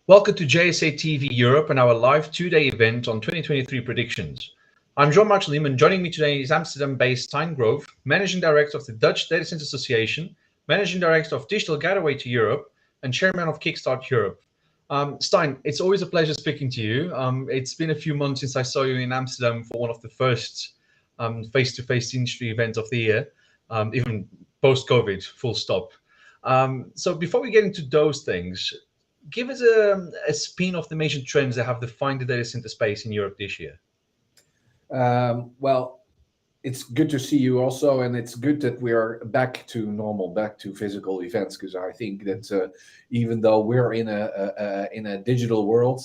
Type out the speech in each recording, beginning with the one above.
Welcome to JSA TV Europe and our live two-day event on 2023 predictions. I'm Jean-Marc Lim, and joining me today is Amsterdam-based Stijn Grove, Managing Director of the Dutch Data Center Association, Managing Director of Digital Gateway to Europe, and Chairman of Kickstart Europe. Stijn, it's always a pleasure speaking to you. It's been a few months since I saw you in Amsterdam for one of the first face-to-face industry events of the year, even post-COVID, full stop. So before we get into those things, give us a spin of the major trends that have defined the data center space in Europe this year. Well, it's good to see you also, and it's good that we are back to normal, back to physical events, because I think that even though we're in a digital world,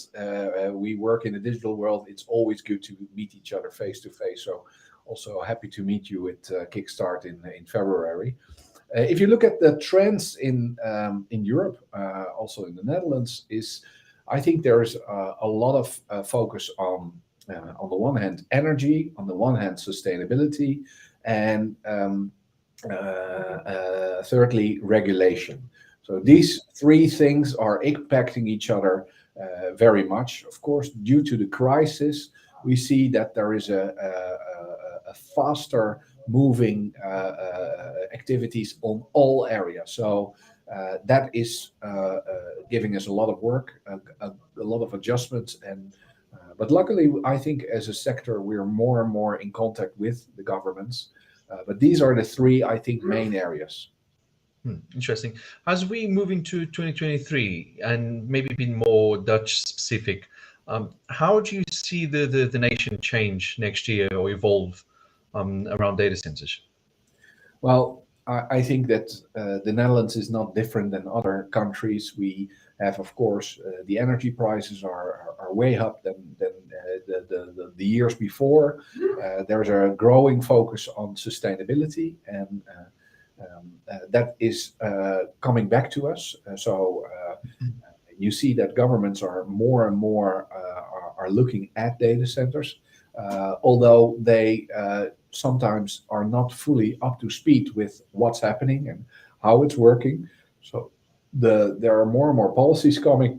we work in a digital world, it's always good to meet each other face to face. So also happy to meet you at Kickstart in February. If you look at the trends in Europe, also in the Netherlands, I think there's a lot of focus on the one hand, energy, on the one hand, sustainability, and thirdly, regulation. So these three things are impacting each other very much. Of course, due to the crisis, we see that there is a faster moving activities on all areas. So that is giving us a lot of work, a lot of adjustments, but luckily, I think as a sector, we're more and more in contact with the governments. But these are the three, I think, main areas. Interesting. As we move into 2023 and maybe being more Dutch specific, how do you see the nation change next year or evolve around data centers? Well, I think that the Netherlands is not different than other countries. We have, of course, the energy prices are way up than the years before. There's a growing focus on sustainability, and that is coming back to us. So you see that governments are more and more are looking at data centers, although they sometimes are not fully up to speed with what's happening and how it's working. So there are more and more policies coming,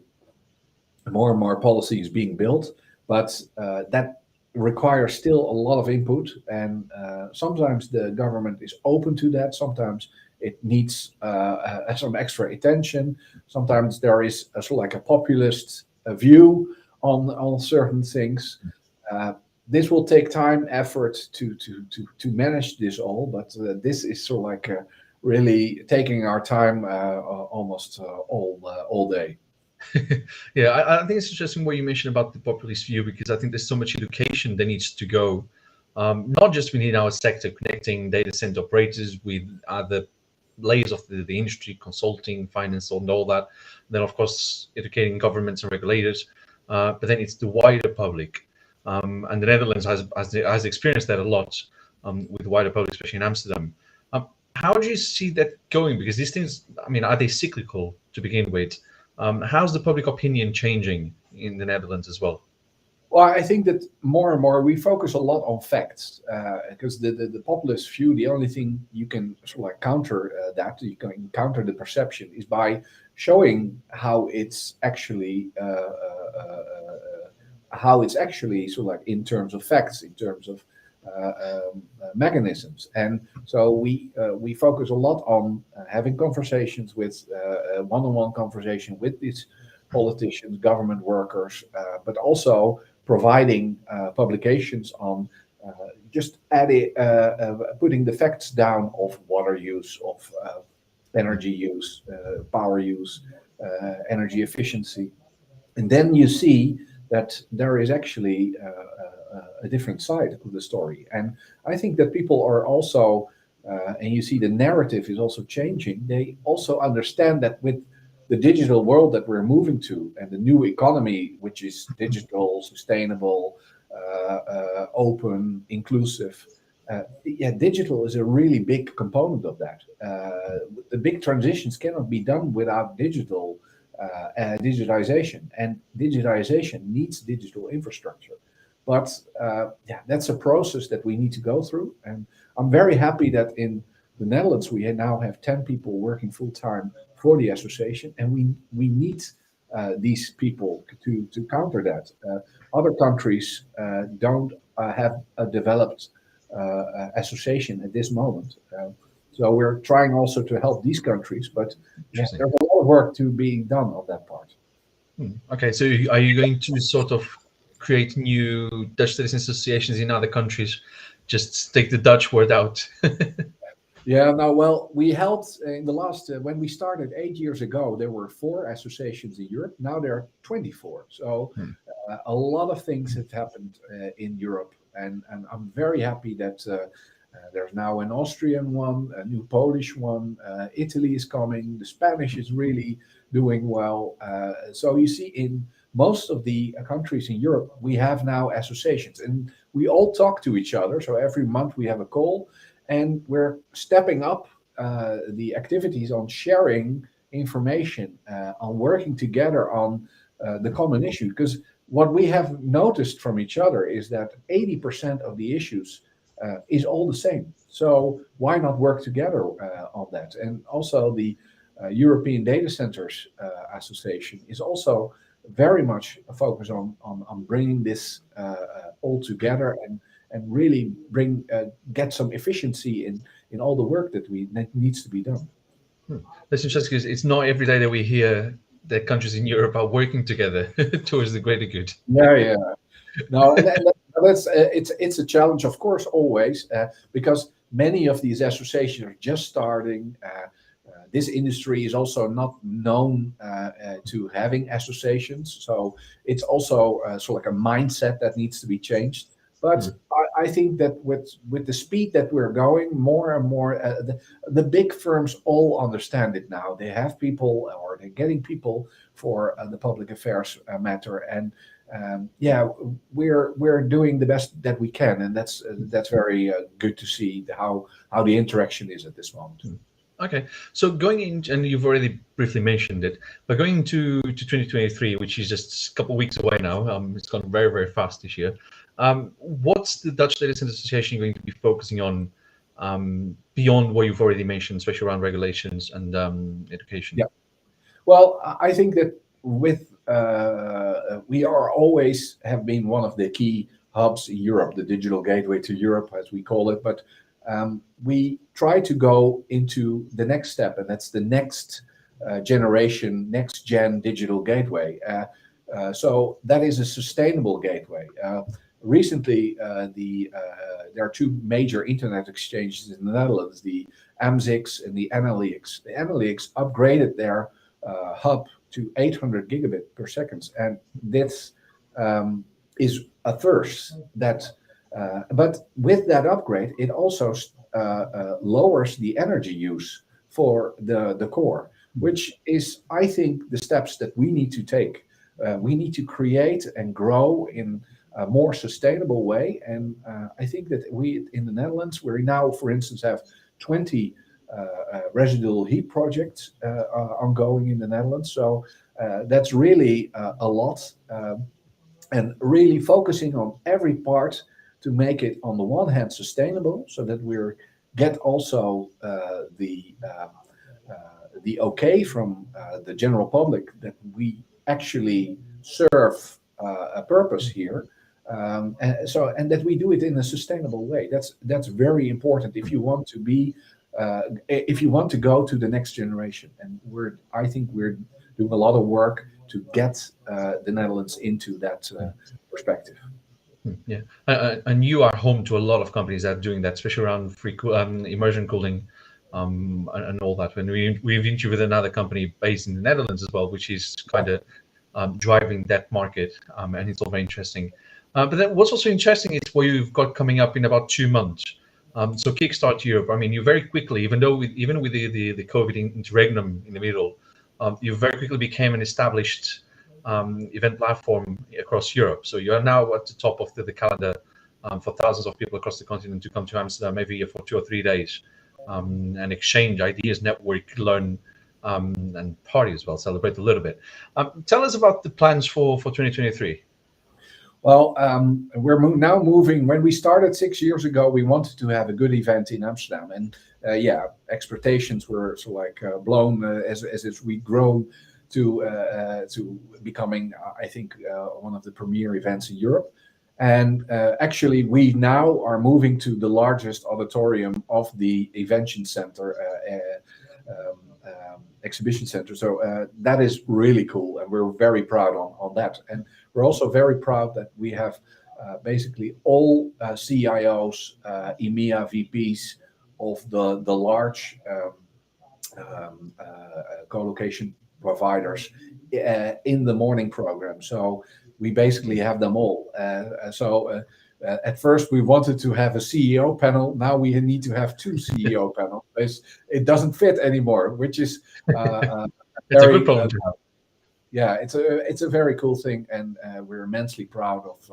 more and more policies being built, but that requires still a lot of input. And sometimes the government is open to that. Sometimes it needs some extra attention. Sometimes there is sort of like a populist view on certain things. This will take time, effort to manage this all, but this is sort of like really taking our time almost all day. Yeah, I think it's interesting what you mentioned about the populist view, because I think there's so much education that needs to go, not just within our sector, connecting data center operators with other layers of the industry, consulting, finance, and all that. Then, of course, educating governments and regulators, but then it's the wider public. And the Netherlands has experienced that a lot with the wider public, especially in Amsterdam. How do you see that going? Because these things, I mean, are they cyclical to begin with? How's the public opinion changing in the Netherlands as well? Well, I think that more and more we focus a lot on facts, because the populist view, the only thing you can sort of like counter that, you can counter the perception, is by showing how it's actually sort of like in terms of facts, in terms of mechanisms. And so we focus a lot on having conversations with one-on-one conversation with these politicians, government workers, but also providing publications on just putting the facts down of water use, of energy use, power use, energy efficiency. And then you see that there is actually a different side of the story. And I think that people are also, and you see the narrative is also changing, they also understand that with the digital world that we're moving to and the new economy, which is digital, sustainable, open, inclusive, digital is a really big component of that. The big transitions cannot be done without digitization, and digitization needs digital infrastructure. But that's a process that we need to go through. And I'm very happy that in the Netherlands we now have 10 people working full time for the association, and we need these people to counter that. Other countries don't have a developed association at this moment. So we're trying also to help these countries, but there's a lot of work to being done on that part. Okay, so are you going to sort of create new Dutch citizen associations in other countries? Just take the Dutch word out. Yeah, no, well, we helped in the last, when we started 8 years ago, there were 4 associations in Europe. Now there are 24. So a lot of things have happened in Europe. And I'm very happy that there's now an Austrian one, a new Polish one, Italy is coming, the Spanish is really doing well. So you see, in most of the countries in Europe, we have now associations and we all talk to each other. So every month we have a call. And we're stepping up the activities on sharing information, on working together on the common issue. Because what we have noticed from each other is that 80% of the issues is all the same. So why not work together on that? And also the European Data Centers Association is also very much focused on bringing this all together and really get some efficiency in all the work that needs to be done. That's interesting because it's not every day that we hear that countries in Europe are working together towards the greater good. Yeah. No, and that's it's a challenge, of course, always because many of these associations are just starting. This industry is also not known to having associations, so it's also sort of like a mindset that needs to be changed. But I think that with the speed that we're going, more and more, the big firms all understand it now. They have people, or they're getting people for the public affairs matter, and we're doing the best that we can, and that's very good to see how the interaction is at this moment. Okay, so going in, and you've already briefly mentioned it, but going into 2023, which is just a couple of weeks away now, it's gone very, very fast this year. What's the Dutch Data Center Association going to be focusing on beyond what you've already mentioned, especially around regulations and education? Yeah, well, I think that with we are always have been one of the key hubs in Europe, the digital gateway to Europe, as we call it, but we try to go into the next step, and that's the next generation, next gen digital gateway. So that is a sustainable gateway. Recently, there are 2 major internet exchanges in the Netherlands, the AMSIX and the NLEX. The NLEX upgraded their hub to 800 gigabit per second, and this is a first. But with that upgrade, it also lowers the energy use for the core, which is, I think, the steps that we need to take. We need to create and grow in a more sustainable way. And I think that we in the Netherlands, we now, for instance, have 20 residual heat projects ongoing in the Netherlands. So that's really a lot. And really focusing on every part to make it, on the one hand, sustainable, so that we get also the okay from the general public that we actually serve a purpose here, and that we do it in a sustainable way. That's very important if you want to be if you want to go to the next generation. And I think we're doing a lot of work to get the Netherlands into that perspective. Yeah, and you are home to a lot of companies that are doing that, especially around immersion cooling and all that. When we've interviewed with another company based in the Netherlands as well, which is kind of driving that market, and it's all very interesting. But then what's also interesting is what you've got coming up in about 2 months. So Kickstart Europe. I mean, you very quickly, even with the COVID interregnum in the middle, you very quickly became an established event platform across Europe. So you are now at the top of the calendar for thousands of people across the continent to come to Amsterdam every year for 2 or 3 days and exchange ideas, network, learn, and party as well, celebrate a little bit. Tell us about the plans for 2023. Well, we're now moving. When we started 6 years ago, we wanted to have a good event in Amsterdam, and expectations were sort of like blown as we grow to becoming, I think, one of the premier events in Europe. And actually, we now are moving to the largest auditorium of the Evention Center, exhibition center. So that is really cool, and we're very proud on that. And we're also very proud that we have basically all CIOs, EMEA VPs of the large co-location providers in the morning program. So we basically have them all. At first we wanted to have a CEO panel. Now we need to have 2 CEO panels. It doesn't fit anymore, which is it's a good problem to have. Yeah, it's a very cool thing, and we're immensely proud of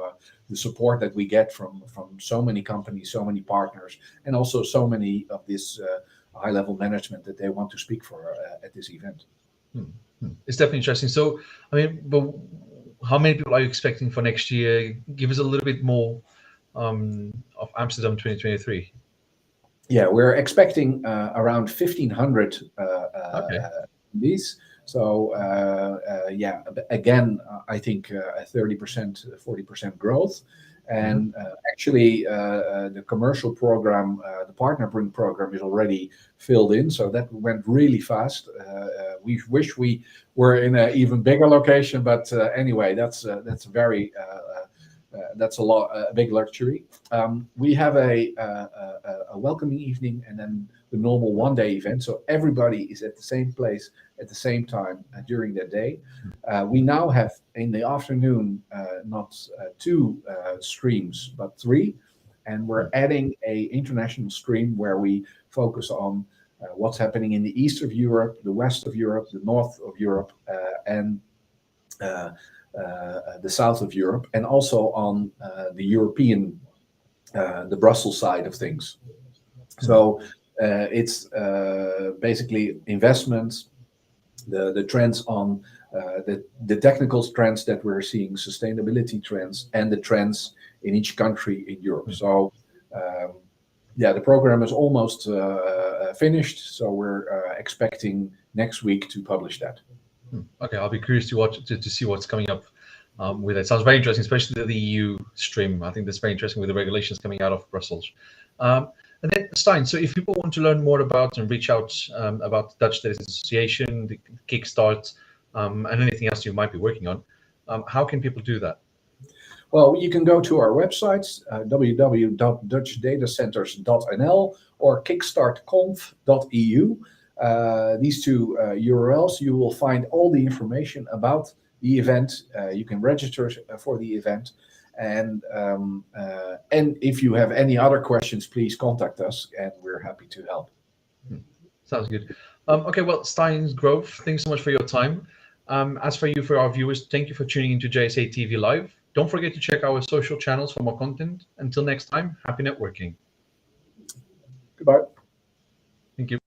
the support that we get from so many companies, so many partners, and also so many of this high-level management that they want to speak for at this event. It's definitely interesting. So, I mean, but how many people are you expecting for next year? Give us a little bit more of Amsterdam 2023. Yeah, we're expecting around 1,500 these. So yeah, again, I think 30%, 40% growth. And actually, the commercial program, the partner bring program is already filled in. So that went really fast. We wish we were in an even bigger location, but anyway, that's very that's a big luxury. We have a welcoming evening and then the normal one-day event. So everybody is at the same place at the same time during that day. We now have in the afternoon not 2 streams but 3, and we're adding a international stream where we focus on what's happening in the east of Europe, the west of Europe, the north of Europe, and the south of Europe, and also on the European, the Brussels side of things. So it's basically investments, the trends on the technical trends that we're seeing, sustainability trends, and the trends in each country in Europe. So yeah, the program is almost finished. So we're expecting next week to publish that. Okay, I'll be curious to watch to see what's coming up with it. Sounds very interesting, especially the EU stream. I think that's very interesting with the regulations coming out of Brussels. And then Stijn, so if people want to learn more about and reach out about the Dutch Data Center Association, the Kickstart, and anything else you might be working on, how can people do that? Well, you can go to our websites, www.dutchdatacenters.nl or kickstartconf.eu. These 2 URLs, you will find all the information about the event. You can register for the event. And if you have any other questions, please contact us, and we're happy to help. Sounds good. Okay, well, Stijn Grove, thanks so much for your time. As for you, for our viewers, thank you for tuning into JSA TV Live. Don't forget to check our social channels for more content. Until next time, happy networking. Goodbye. Thank you.